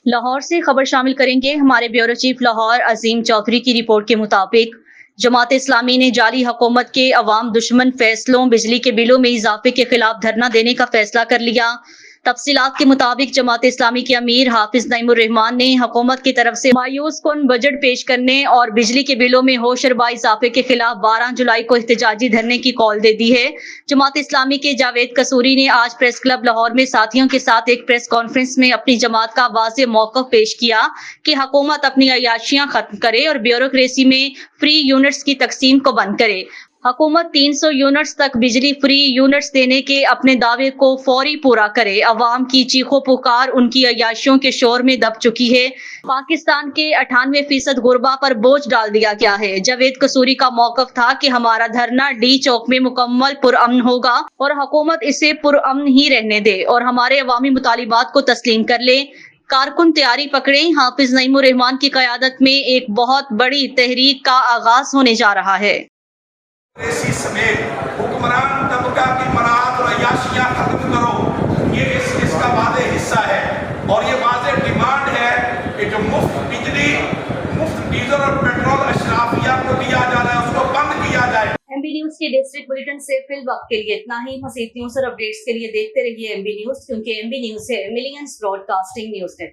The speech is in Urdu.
لاہور سے خبر شامل کریں گے۔ ہمارے بیورو چیف لاہور عظیم چودھری کی رپورٹ کے مطابق جماعت اسلامی نے جعلی حکومت کے عوام دشمن فیصلوں بجلی کے بلوں میں اضافے کے خلاف دھرنا دینے کا فیصلہ کر لیا۔ تفصیلات کے مطابق جماعت اسلامی کے امیر حافظ نعیم الرحمان نے حکومت کی طرف سے مایوس کن بجٹ پیش کرنے اور بجلی کے بلوں میں ہوش ربا اضافے کے خلاف 12 جولائی کو احتجاجی دھرنے کی کال دے دی ہے۔ جماعت اسلامی کے جاوید قصوری نے آج پریس کلب لاہور میں ساتھیوں کے ساتھ ایک پریس کانفرنس میں اپنی جماعت کا واضح موقف پیش کیا کہ حکومت اپنی عیاشیاں ختم کرے اور بیوروکریسی میں فری یونٹس کی تقسیم کو بند کرے۔ حکومت 300 یونٹس تک بجلی فری یونٹس دینے کے اپنے دعوے کو فوری پورا کرے۔ عوام کی چیخو پکار ان کی عیاشیوں کے شور میں دب چکی ہے۔ پاکستان کے 98% غربا پر بوجھ ڈال دیا گیا ہے۔ جاوید قصوری کا موقف تھا کہ ہمارا دھرنا ڈی چوک میں مکمل پرامن ہوگا اور حکومت اسے پرامن ہی رہنے دے اور ہمارے عوامی مطالبات کو تسلیم کر لے۔ کارکن تیاری پکڑیں، حافظ نعیم الرحمان کی قیادت میں ایک بہت بڑی تحریک کا آغاز ہونے جا رہا ہے۔ سمیت حکمران طبقہ کی مراعات اور عیاشیاں ختم کرو، یہ اس کا واضح حصہ ہے اور یہ واضح ڈیمانڈ ہے کہ جو مفت بجلی، مفت ڈیزل اور پیٹرول اشرافیہ کو دیا جا رہا ہے اس کو بند کیا جائے۔ ایم بی نیوز کے ڈسٹرکٹ بلیٹن سے فی الوقت کے لیے اتنا ہی۔ مزید نیوز اور اپڈیٹس کے لیے دیکھتے رہیے ایم بی نیوز، کیونکہ ایم بی نیوز ہے millions broadcasting news net.